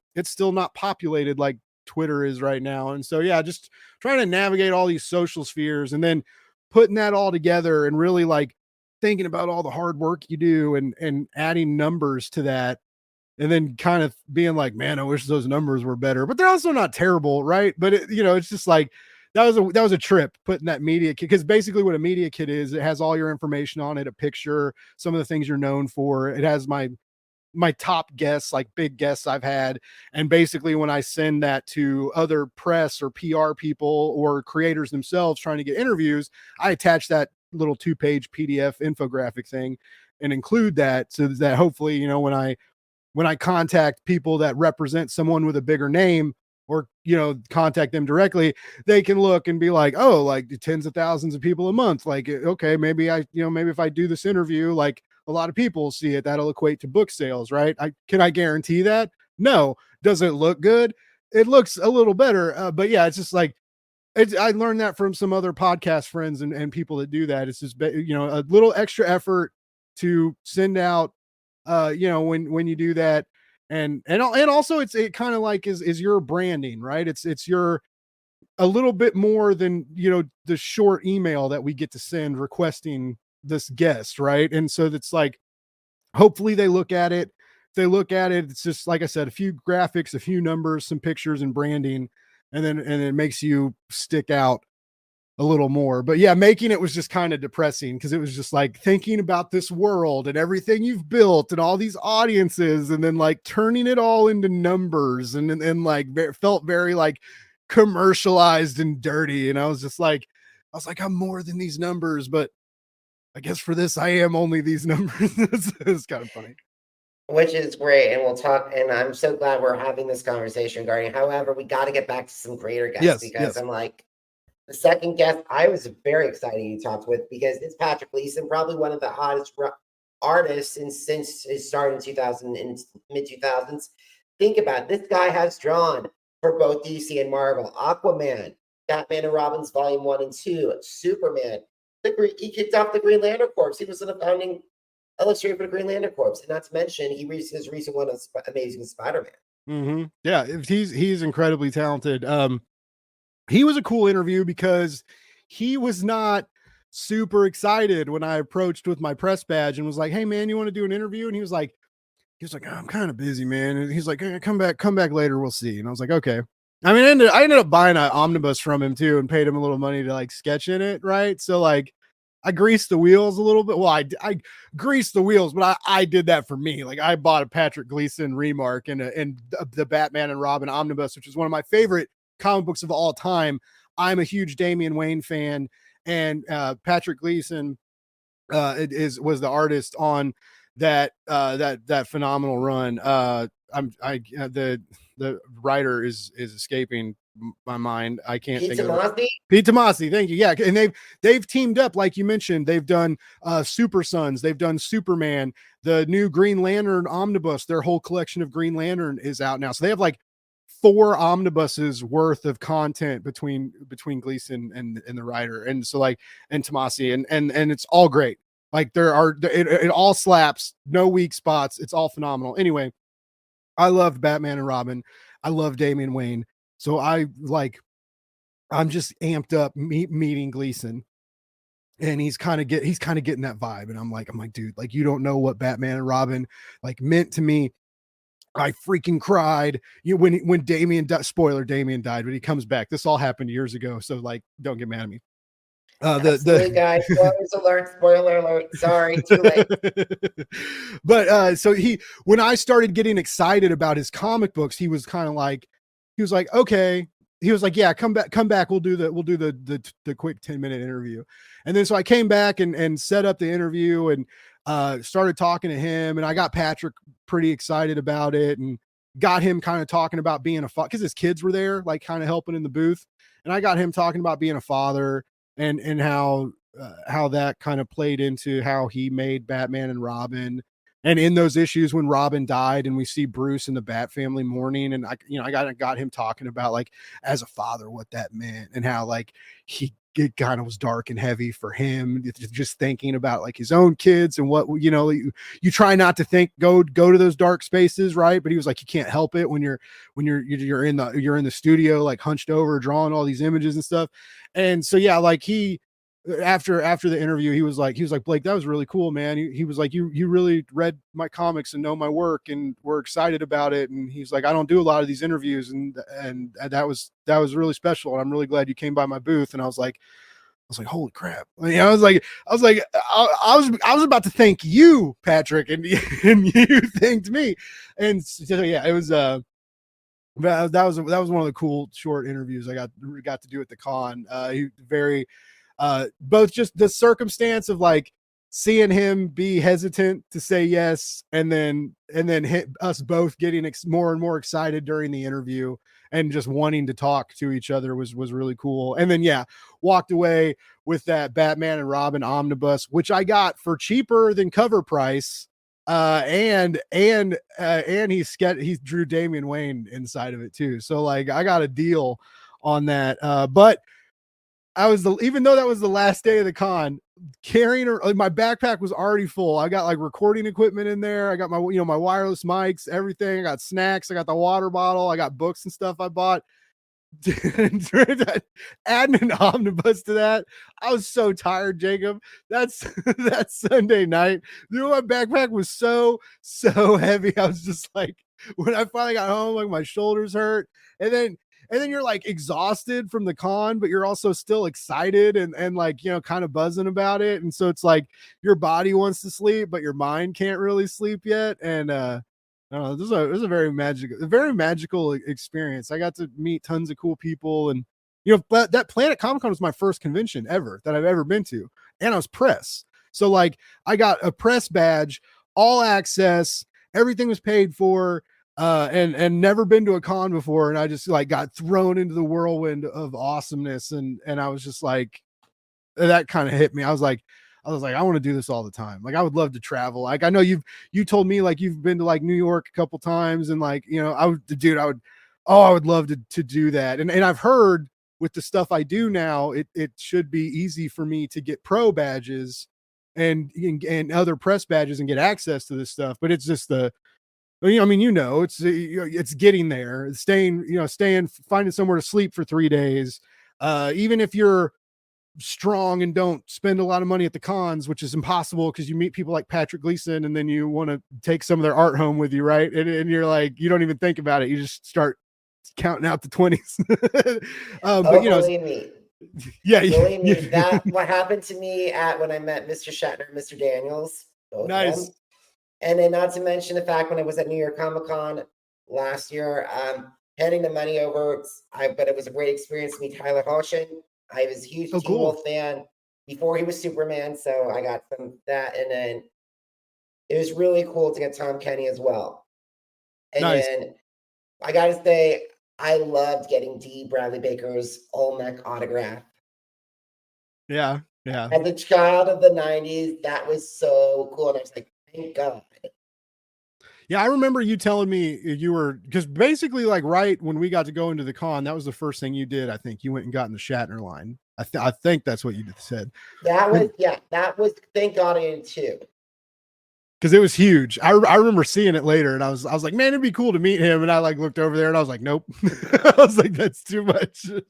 not populated like Twitter is right now. And so yeah, just trying to navigate all these social spheres, and then putting that all together, and really like thinking about all the hard work you do, and adding numbers to that, and then kind of being like, man, I wish those numbers were better, but they're also not terrible, right? But it's just like that was a trip, putting that media kit, because basically what a media kit is, it has all your information on it, a picture, some of the things you're known for. It has my top guests, like big guests I've had, and basically when I send that to other press or PR people or creators themselves trying to get interviews, I attach that little 2-page PDF infographic thing and include that, so that hopefully when I contact people that represent someone with a bigger name, or contact them directly, they can look and be like, oh, like tens of thousands of people a month, like, okay, maybe maybe if I do this interview, like a lot of people see it, that'll equate to book sales, right? Can I guarantee that? No. Does it look good? It looks a little better, but yeah, it's just like, I learned that from some other podcast friends and people that do that. It's just a little extra effort to send out when you do that. And also it kind of like is your branding, right? It's your a little bit more than the short email that we get to send requesting this guest, right? And so it's like, hopefully they look at it. If they look at it, it's just like I said, a few graphics, a few numbers, some pictures, and branding, and then it makes you stick out a little more. But yeah, making it was just kind of depressing, because it was just like thinking about this world and everything you've built and all these audiences, and then like turning it all into numbers, and like it felt very like commercialized and dirty. And I was like, I'm more than these numbers, but I guess for this, I am only these numbers. It's kind of funny. Which is great, and we'll talk. And I'm so glad we're having this conversation regarding. However, we got to get back to some greater guests, because I'm like, the second guest I was very excited you talked with, because it's Patrick Gleason, probably one of the hottest artists since his start in mid 2000s. Think about it. This guy has drawn for both DC and Marvel, Aquaman, Batman and Robin's Volume 1 and 2, Superman. He kicked off the Green Lantern Corps. He was the founding illustrator for the Green Lantern Corps, and not to mention his recent one is Amazing Spider-Man. Yeah, he's incredibly talented. He was a cool interview, because he was not super excited when I approached with my press badge and was like, hey man, you want to do an interview? And he was like, oh, I'm kind of busy, man. And he's like, come back later, we'll see. And I was like, okay. I mean, I ended up buying an omnibus from him too, and paid him a little money to like sketch in it, right? So like, I greased the wheels a little bit. Well, I greased the wheels, but I did that for me. Like, I bought a Patrick Gleason remark and the Batman and Robin omnibus, which is one of my favorite comic books of all time. I'm a huge Damian Wayne fan, and Patrick Gleason was the artist on that phenomenal run. The writer is escaping my mind. I can't think of it. Pete Tomasi, thank you. Yeah, and they've teamed up, like you mentioned. They've done Super Sons, they've done Superman, the new Green Lantern omnibus. Their whole collection of Green Lantern is out now, so they have like 4 omnibuses worth of content between Gleason and the writer, and so like, and Tomasi, and it's all great. Like it all slaps, no weak spots. It's all phenomenal. Anyway, I loved Batman and Robin. I love Damian Wayne. So I'm just amped up meeting Gleason, and he's kind of getting that vibe. And I'm like, dude, like, you don't know what Batman and Robin like meant to me. I freaking cried. When Damian spoiler, Damian died, but he comes back. This all happened years ago, so like, don't get mad at me. Guys, spoiler alert. Sorry, too late. But so when I started getting excited about his comic books, he was like, okay. He was like, yeah, come back. We'll do the quick 10-minute interview. And then so I came back and set up the interview and started talking to him, and I got Patrick pretty excited about it, and got him kind of talking about being a father, because his kids were there, like kind of helping in the booth. And I got him talking about being a father, and how that kind of played into how he made Batman and Robin. And in those issues when Robin died and we see Bruce and the Bat family mourning, and I got him talking about like as a father what that meant and how like it kind of was dark and heavy for him, just thinking about like his own kids and what you try not to go to those dark spaces, right? But he was like, you can't help it when you're in the studio like hunched over drawing all these images and stuff. And so yeah, like after the interview, he was like, Blake, that was really cool, man. He was like, you really read my comics and know my work and were excited about it. And he's like, I don't do a lot of these interviews, and that was really special. And I'm really glad you came by my booth. And I was like, holy crap. I was about to thank you, Patrick, and you thanked me. And so, yeah, it was, that was one of the cool short interviews I got to do at the con. He very, both just the circumstance of like seeing him be hesitant to say yes, and then hit us both getting more and more excited during the interview and just wanting to talk to each other was really cool. And then yeah, walked away with that Batman and Robin omnibus, which I got for cheaper than cover price. And he drew Damian Wayne inside of it too. So like I got a deal on that. But even though that was the last day of the con, carrying my backpack was already full. I got like recording equipment in there. I got my wireless mics, everything. I got snacks. I got the water bottle. I got books and stuff I bought. Adding an omnibus to that, I was so tired, Jacob. That's that Sunday night. My backpack was so heavy. I was just like, when I finally got home, like my shoulders hurt, and then you're like exhausted from the con, but you're also still excited and like, kind of buzzing about it. And so it's like your body wants to sleep, but your mind can't really sleep yet. And, I don't know, it was a very magical experience. I got to meet tons of cool people, and, but that Planet Comicon was my first convention ever that I've ever been to. And I was press. So like I got a press badge, all access, everything was paid for. And never been to a con before, and I just like got thrown into the whirlwind of awesomeness, and I was just like, that kind of hit me. I was like, I want to do this all the time. Like I would love to travel. Like I know you told me like you've been to like New York a couple times, and like I would love to do that. And I've heard with the stuff I do now, it should be easy for me to get pro badges and other press badges and get access to this stuff. But it's just it's getting there, staying, finding somewhere to sleep for 3 days. Even if you're strong and don't spend a lot of money at the cons, which is impossible because you meet people like Patrick Gleason and then you want to take some of their art home with you. Right. And you're like, you don't even think about it. You just start counting out the 20s. Believe me. Yeah. Believe me, that what happened to me when I met Mr. Shatner and Mr. Daniels. Nice. And then not to mention the fact when I was at New York Comic Con last year, handing the money over, but it was a great experience to meet Tyler Hoechlin. I was a huge Teen Wolf fan before he was Superman, so I got some of that. And then it was really cool to get Tom Kenny as well. And then I got to say, I loved getting D. Bradley Baker's Olmec autograph. Yeah, yeah. As a child of the 90s, that was so cool. And I was like, thank God. Yeah, I remember you telling me because basically like right when we got to go into the con, that was the first thing you did. I think you went and got in the Shatner line. I think that's what you said. That was thank God I did too. Because it was huge. I remember seeing it later, and I was like, man, it'd be cool to meet him. And I like looked over there, and I was like, nope. I was like, that's too much. It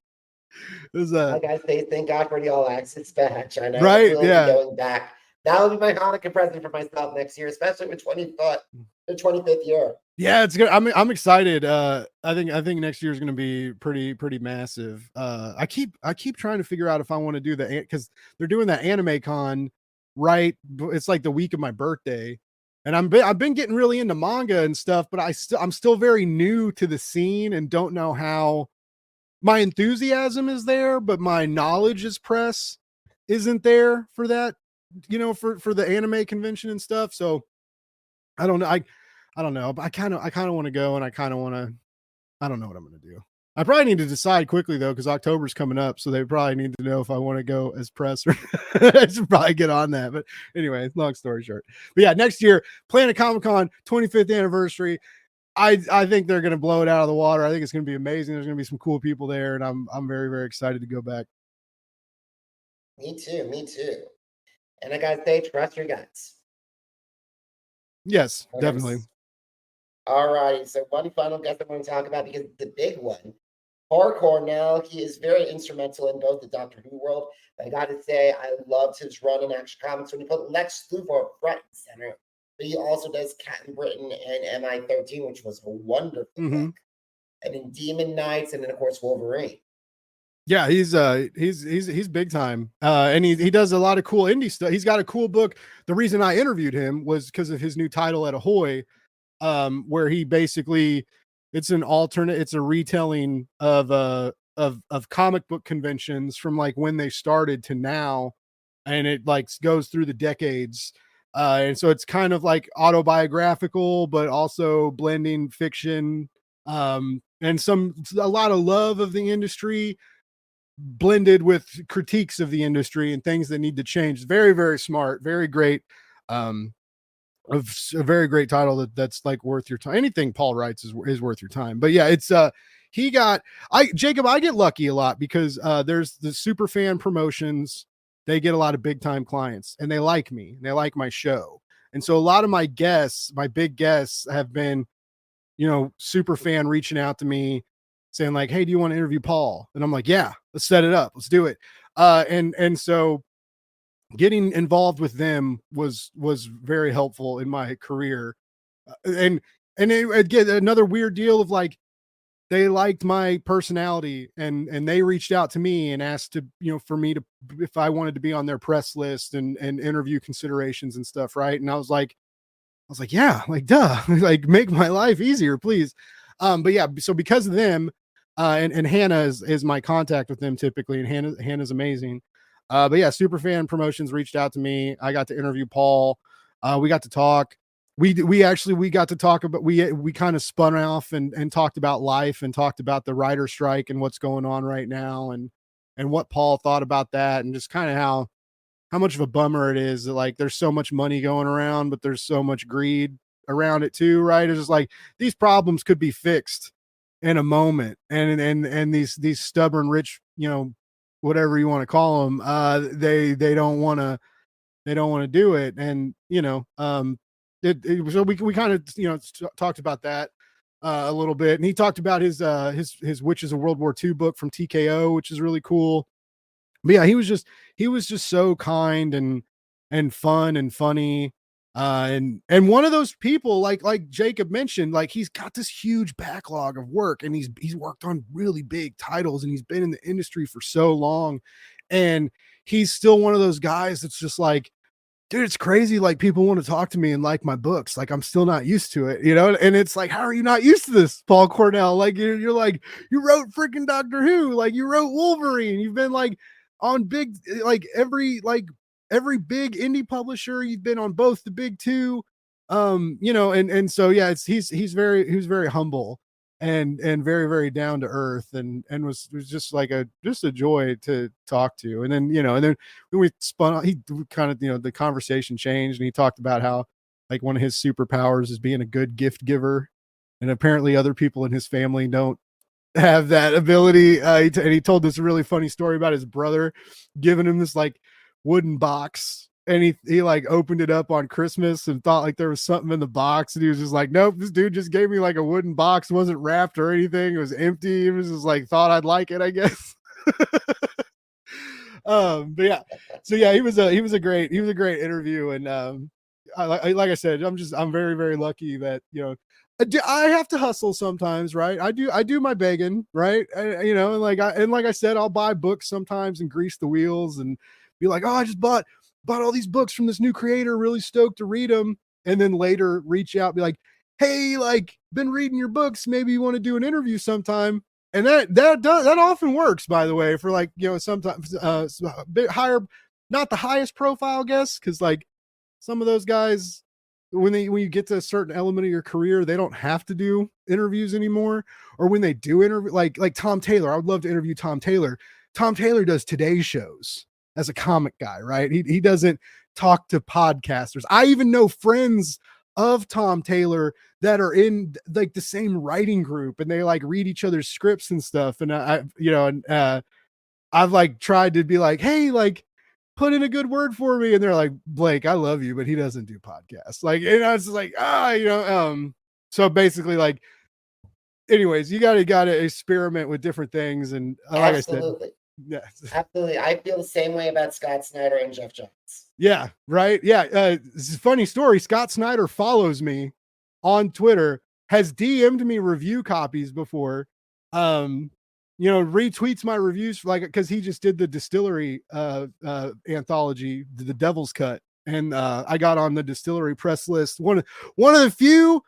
was like I say, thank God for the all access badge. I know, right? Yeah, going back. That will be my Hanukkah present for myself next year, especially with the 25th year. Yeah, it's good. I'm excited. I think next year is going to be pretty massive. I keep trying to figure out if I want to do because they're doing that anime con, right? It's like the week of my birthday, and I've been getting really into manga and stuff, but I'm still very new to the scene and don't know how. My enthusiasm is there, but my knowledge as press isn't there for that. For the anime convention and stuff. So I don't know. I don't know. I kind of want to go, and I don't know what I'm going to do. I probably need to decide quickly though, because October's coming up, so they probably need to know if I want to go as press or I should probably get on that. But anyway, long story short. But yeah, next year, Planet Comicon 25th anniversary. I think they're going to blow it out of the water. I think it's going to be amazing. There's going to be some cool people there, and I'm very, very excited to go back. Me too. Me too. And I gotta say, trust your guts. Yes, definitely. All right. So one final guest I want to talk about, because the big one, Paul Cornell. He is very instrumental in both the Doctor Who world. But I got to say, I loved his run in Action Comics when he put Lex Luthor front and center. But he also does Captain Britain and MI13, which was a wonderful book. And in Demon Knights, and then of course Wolverine. Yeah, he's big time. And he does a lot of cool indie stuff. He's got a cool book. The reason I interviewed him was because of his new title at Ahoy, where he basically, it's a retelling of comic book conventions from like when they started to now, and it like goes through the decades. And so it's kind of like autobiographical, but also blending fiction, and a lot of love of the industry blended with critiques of the industry and things that need to change. Very, very smart, very great. A very great title that's like worth your time. Anything Paul writes is worth your time. But yeah, it's Jacob, I get lucky a lot because there's the super fan promotions. They get a lot of big time clients and they like me. They like my show. And so a lot of my guests, my big guests, have been, super fan reaching out to me saying like, hey, do you want to interview Paul? And I'm like, yeah, let's set it up. Let's do it. And so getting involved with them was very helpful in my career. And again, another weird deal of like, they liked my personality and they reached out to me and asked to, for me to, if I wanted to be on their press list and interview considerations and stuff. Right. And I was like, yeah, like, duh, like make my life easier, please. But yeah, so because of them, and Hannah is my contact with them typically. And Hannah's amazing. But yeah, Superfan Promotions reached out to me. I got to interview Paul. We got to talk. We got to talk about, we kind of spun off and talked about life and talked about the writer strike and what's going on right now and what Paul thought about that and just kind of how much of a bummer it is that like there's so much money going around, but there's so much greed around it too, right? It's just like these problems could be fixed in a moment, and these stubborn rich, whatever you want to call them, they don't want to do it, and so we kind of talked about that a little bit, and he talked about his Witches of World War II book from TKO, which is really cool. But yeah, he was just so kind and fun and funny. And one of those people, like Jacob mentioned, like he's got this huge backlog of work and he's worked on really big titles and he's been in the industry for so long. And he's still one of those guys that's just like, dude, it's crazy. Like people want to talk to me and like my books. Like I'm still not used to it, and it's like, how are you not used to this, Paul Cornell? Like you're like, you wrote freaking Doctor Who, like you wrote Wolverine. You've been like on big, like every big indie publisher. You've been on both the big two, and so yeah, he's very humble and very, very down to earth and was just like a joy to talk to. And then when we spun out, he kind of the conversation changed and he talked about how like one of his superpowers is being a good gift giver, and apparently other people in his family don't have that ability. And he told this really funny story about his brother giving him this like wooden box, and he like opened it up on Christmas and thought like there was something in the box, and he was just like, nope, this dude just gave me like a wooden box. It wasn't wrapped or anything. It was empty. It was just like, thought I'd like it, I guess. But yeah, so yeah, he was a great interview. And like I said, I'm very, very lucky that I have to hustle sometimes, right? I do my begging, right? And like I said, I'll buy books sometimes and grease the wheels and be like, oh, I just bought all these books from this new creator, really stoked to read them. And then later reach out, be like, hey, like been reading your books. Maybe you want to do an interview sometime. And that often works, by the way, for like, sometimes a bit higher, not the highest profile guests. Cause like some of those guys when you get to a certain element of your career, they don't have to do interviews anymore. Or when they do interview, like Tom Taylor, I would love to interview Tom Taylor. Tom Taylor does Today shows as a comic guy, right? He doesn't talk to podcasters. I even know friends of Tom Taylor that are in like the same writing group, and they like read each other's scripts and stuff. And I've like tried to be like, hey, like put in a good word for me. And they're like, Blake, I love you, but he doesn't do podcasts. Like, and I was just like, so basically like, anyways, you gotta experiment with different things. And like Absolutely. I said, yeah, Absolutely. I feel the same way about Scott Snyder and Jeff Johns. yeah, right. Yeah. This is a funny story. Scott Snyder follows me on Twitter, has DM'd me review copies before. Retweets my reviews, like, because he just did the distillery anthology, the Devil's Cut, and I got on the distillery press list. One of the few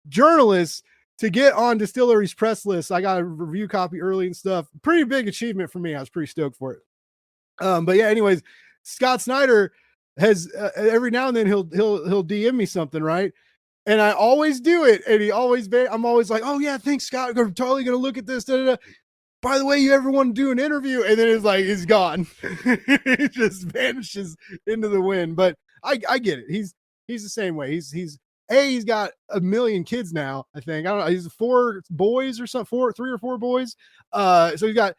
journalists to get on distillery's press list. I got a review copy early and stuff. Pretty big achievement for me. I was pretty stoked for it. But yeah, anyways, Scott Snyder has every now and then he'll DM me something, right? And I always do it, and I'm always like, oh yeah, thanks, Scott. I'm totally gonna look at this. Da, da, da. By the way, you ever want to do an interview? And then it's like he's gone. It just vanishes into the wind. But I get it. He's the same way. He's got 1 million kids now, I think. I don't know. He's 4 boys or something, 3 or 4 boys. So he's got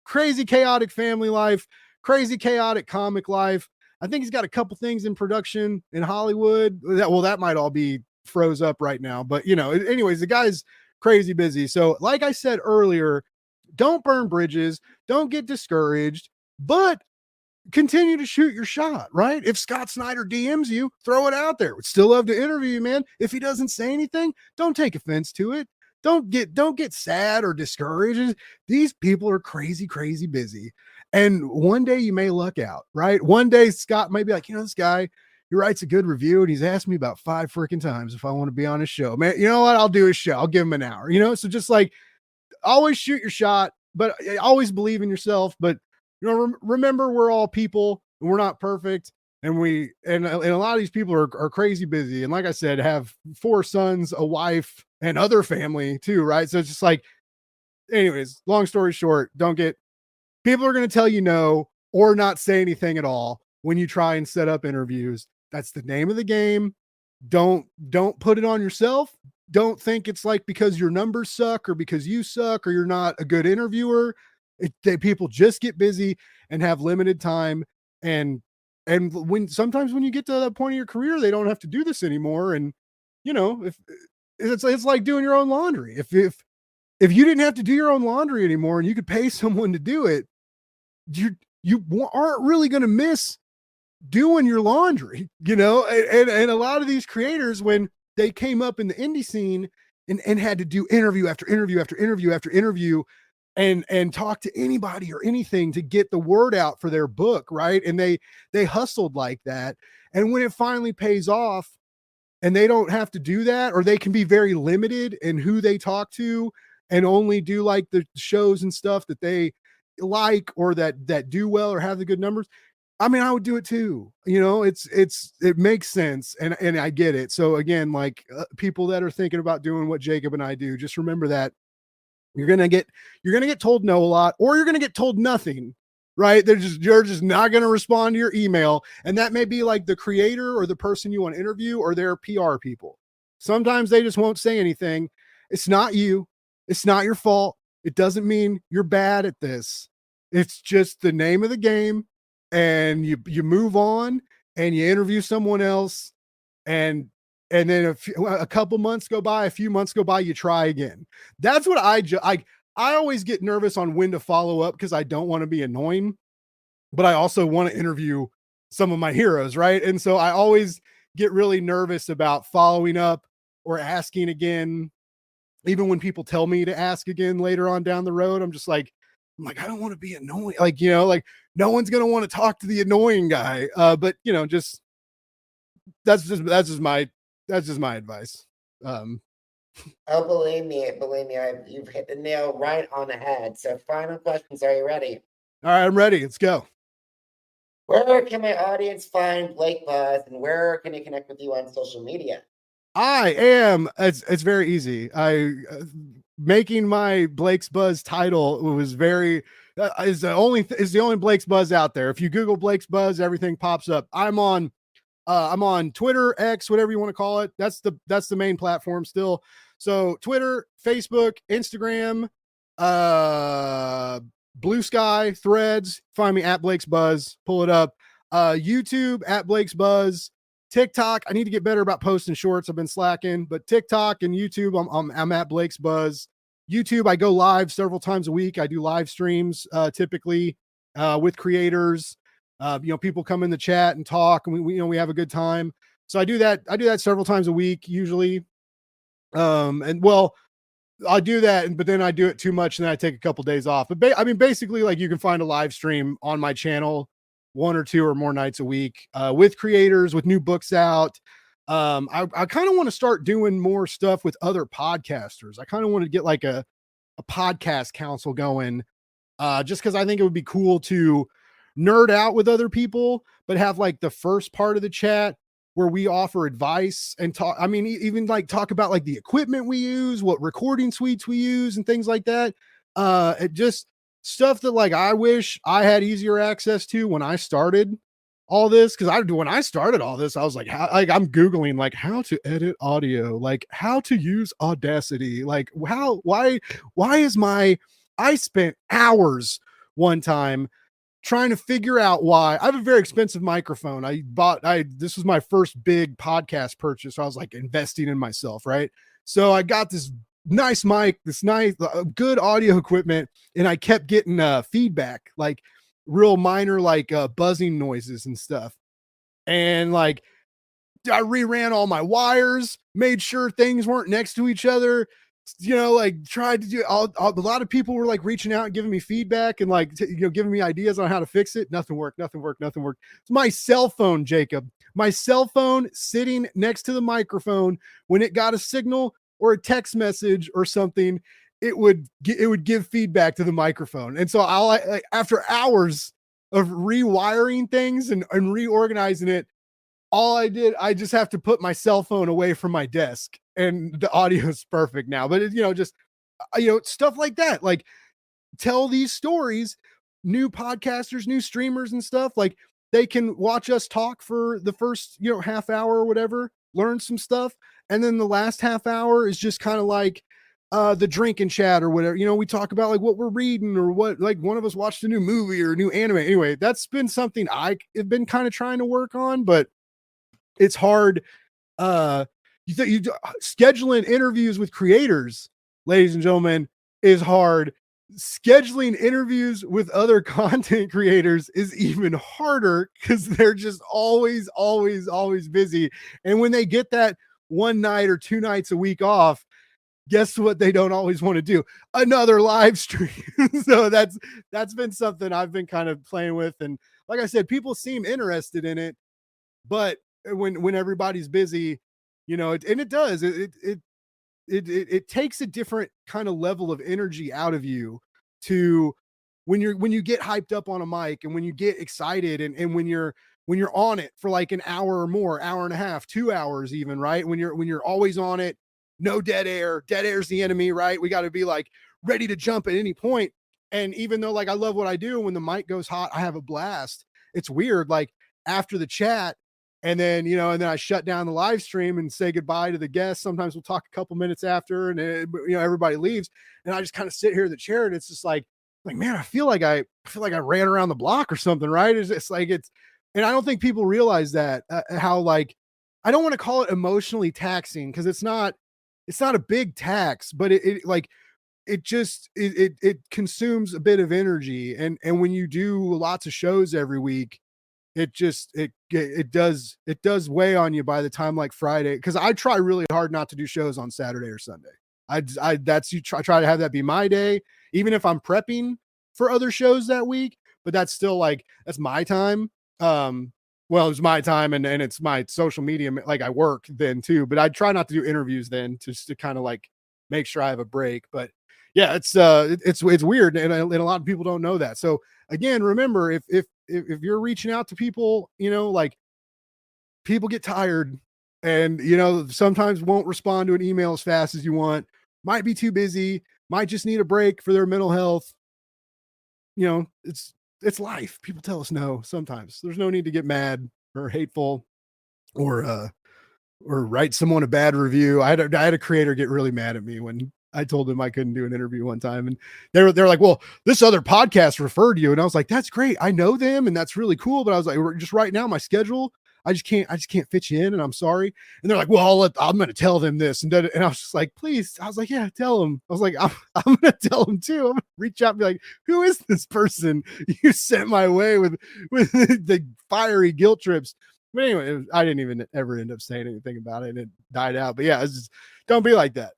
crazy chaotic family life, crazy chaotic comic life. I think he's got a couple things in production in Hollywood. That might all be froze up right now. But anyways, the guy's crazy busy. So like I said earlier, don't burn bridges, don't get discouraged, but continue to shoot your shot, right? If Scott Snyder DMs you, throw it out there. Would still love to interview you, man. If he doesn't say anything, don't take offense to it. Don't get sad or discouraged. These people are crazy, crazy busy. And one day you may luck out, right? One day Scott might be like, this guy, he writes a good review and he's asked me about 5 freaking times if I want to be on his show. Man, you know what? I'll do his show. I'll give him an hour, So just like, always shoot your shot, but always believe in yourself. But remember, we're all people and we're not perfect. And a lot of these people are crazy busy. And like I said, have 4 sons, a wife, and other family too, right? So it's just like, anyways, long story short, people are going to tell you no or not say anything at all when you try and set up interviews. That's the name of the game. Don't put it on yourself. Don't think it's like because your numbers suck or because you suck or you're not a good interviewer. People just get busy and have limited time. And sometimes when you get to that point of your career, they don't have to do this anymore. And if it's like doing your own laundry. If you didn't have to do your own laundry anymore and you could pay someone to do it, you aren't really going to miss doing your laundry, and a lot of these creators, when they came up in the indie scene and had to do interview after interview after interview after interview and talk to anybody or anything to get the word out for their book, right? And they hustled like that. And when it finally pays off and they don't have to do that, or they can be very limited in who they talk to and only do like the shows and stuff that they like or that do well or have the good numbers. I mean, I would do it too. It makes sense. And I get it. So again, like people that are thinking about doing what Jacob and I do, just remember that you're going to get told no a lot, or you're going to get told nothing, right? You're just not going to respond to your email. And that may be like the creator or the person you want to interview or their PR people. Sometimes they just won't say anything. It's not you. It's not your fault. It doesn't mean you're bad at this. It's just the name of the game. And you move on and you interview someone else, and then a couple months go by, a few months go by, you try again. That's what I always get nervous on when to follow up because I don't want to be annoying, but I also want to interview some of my heroes, right? And so I always get really nervous about following up or asking again. Even when people tell me to ask again later on down the road, I'm like, I don't want to be annoying. Like, no one's going to want to talk to the annoying guy. But that's just my advice. Oh, believe me, you've hit the nail right on the head. So final questions. Are you ready? All right, I'm ready. Let's go. Where can my audience find Blake Buzz, and where can they connect with you on social media? It's very easy. Making my Blake's Buzz title was very, is the only Blake's Buzz out there. If you Google Blake's Buzz, everything pops up. I'm on Twitter, X, whatever you want to call it. That's the main platform still. So Twitter, Facebook, Instagram, Blue Sky, Threads. Find me at Blake's Buzz. Pull it up. YouTube at Blake's Buzz. TikTok. I need to get better about posting shorts. I've been slacking, but TikTok and YouTube, I'm at Blake's Buzz. YouTube, I go live several times a week. I do live streams typically with creators. People come in the chat and talk, and we have a good time. So I do that several times a week usually. I do that, but then I do it too much, and then I take a couple days off. But basically, like, you can find a live stream on my channel 1 or 2 or more nights a week with creators, with new books out. I kind of want to start doing more stuff with other podcasters. I kind of want to get like a podcast council going, just because I think it would be cool to nerd out with other people, but have like the first part of the chat where we offer advice and talk. I mean, even like talk about like the equipment we use, what recording suites we use, and things like that. It just stuff that like I wish I had easier access to when I started all this. Cause when I started all this, I was like, I'm Googling like how to edit audio, like how to use Audacity, like why is I spent hours one time trying to figure out why. I have a very expensive microphone. This was my first big podcast purchase. So I was like investing in myself. Right. So I got this nice mic, this nice, good audio equipment. And I kept getting feedback, like real minor, like buzzing noises and stuff. And like, I reran all my wires, made sure things weren't next to each other, like tried to do a lot of people were like reaching out and giving me feedback and like, giving me ideas on how to fix it. Nothing worked. It's my cell phone, Jacob, my cell phone sitting next to the microphone. When it got a signal or a text message or something, it would give feedback to the microphone. And so after hours of rewiring things and reorganizing it, all I did, I just have to put my cell phone away from my desk and the audio is perfect now. But just stuff like that, like tell these stories, new podcasters, new streamers and stuff, like they can watch us talk for the first, half hour or whatever, learn some stuff. And then the last half hour is just kind of like the drinking chat or whatever. We talk about like what we're reading or what, like one of us watched a new movie or a new anime. Anyway, that's been something I have been kind of trying to work on, but it's hard. Scheduling interviews with creators, ladies and gentlemen, is hard. Scheduling interviews with other content creators is even harder because they're just always busy. And when they get that one night or 2 nights a week off, guess what they don't always want to do? Another live stream. So that's been something I've been kind of playing with. And like I said, people seem interested in it, but when everybody's busy, it takes a different kind of level of energy out of you to when you get hyped up on a mic and when you get excited and when you're on it for like an hour or more, hour and a half, 2 hours even, right? When you're always on it, no dead air. Dead air's the enemy, right? We got to be like ready to jump at any point. And even though like I love what I do, when the mic goes hot, I have a blast. It's weird. Like after the chat, and then, and then I shut down the live stream and say goodbye to the guests. Sometimes we'll talk a couple minutes after and, everybody leaves. And I just kind of sit here in the chair and it's just like, man, I feel like I ran around the block or something, right? It's like, and I don't think people realize that, how like, I don't want to call it emotionally taxing because it's not a big tax, but it consumes a bit of energy. And when you do lots of shows every week, it does weigh on you by the time like Friday. Cause I try really hard not to do shows on Saturday or Sunday. I try to have that be my day, even if I'm prepping for other shows that week, but that's still like, that's my time. It's my time and it's my social media. Like I work then too, but I try not to do interviews then just to kind of like make sure I have a break. But Yeah, it's weird, and a lot of people don't know that. So again, remember, if you're reaching out to people, like, people get tired, and sometimes won't respond to an email as fast as you want, might be too busy, might just need a break for their mental health. It's life. People tell us no sometimes. There's no need to get mad or hateful or write someone a bad review. I had a creator get really mad at me when I told him I couldn't do an interview one time, and they're like, well, this other podcast referred you. And I was like, that's great. I know them, and that's really cool. But I was like, just right now, my schedule, I just can't fit you in, and I'm sorry. And they're like, well, I'm going to tell them this. And I was just like, please. I was like, yeah, tell them. I was like, I'm going to tell them too. I'm going to reach out and be like, who is this person you sent my way with the fiery guilt trips? But anyway, I didn't even ever end up saying anything about it, and it died out. But yeah, it's just, don't be like that.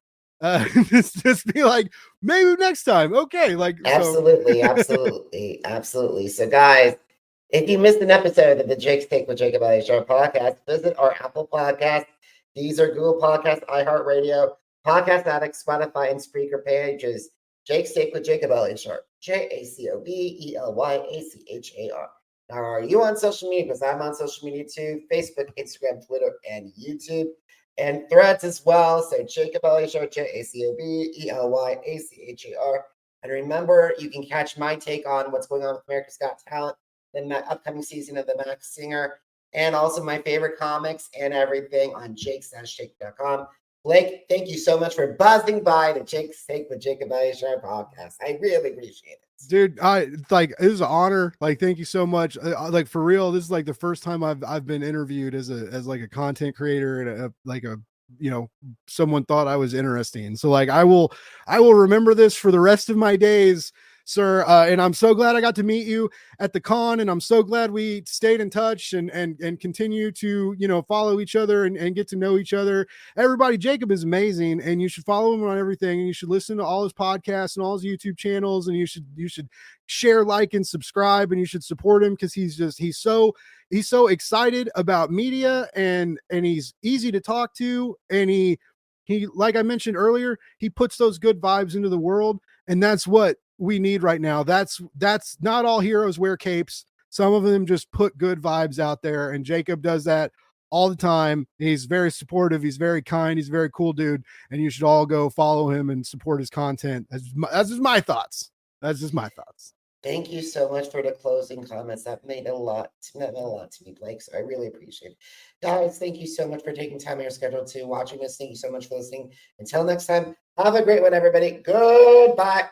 Just be like, maybe next time. Okay. Like, absolutely, absolutely. So guys, if you missed an episode of the Jake's Take with Jacob Elyachar podcast, visit our Apple Podcast, Deezer, Google Podcast, iHeartRadio, Podcast Addict, Spotify, and Spreaker pages. Jake's Take with Jacob Elyachar, JACOBELYACHAR. Now, are you on social media? Because I'm on social media too: Facebook, Instagram, Twitter, and YouTube, and Threads as well. So Jacob Elyachar, JACOBELYACHAR. And remember, you can catch my take on what's going on with America's Got Talent, the upcoming season of The Mack Singer, and also my favorite comics and everything on jakes-take.com. Blake, thank you so much for buzzing by the Jake's Take with Jacob Elyachar podcast. I really appreciate it. Dude, it is an honor. Like, thank you so much. Like, for real, this is like the first time I've been interviewed as like a content creator and someone thought I was interesting. So like, I will remember this for the rest of my days, sir. And I'm so glad I got to meet you at the con, and I'm so glad we stayed in touch and continue to, follow each other and get to know each other. Everybody, Jacob is amazing, and you should follow him on everything, and you should listen to all his podcasts and all his YouTube channels, and you should share, like, and subscribe, and you should support him, because he's so excited about media, and he's easy to talk to, and he, like I mentioned earlier, he puts those good vibes into the world, and that's what we need right now. That's not all heroes wear capes. Some of them just put good vibes out there, and Jacob does that all the time. He's very supportive. He's very kind. He's a very cool dude, and you should all go follow him and support his content. That's just my thoughts. That's just my thoughts. Thank you so much for the closing comments. That meant a lot to me, Blake. So I really appreciate it. Guys, thank you so much for taking time in your schedule to watching this. Thank you so much for listening. Until next time, have a great one, everybody. Goodbye.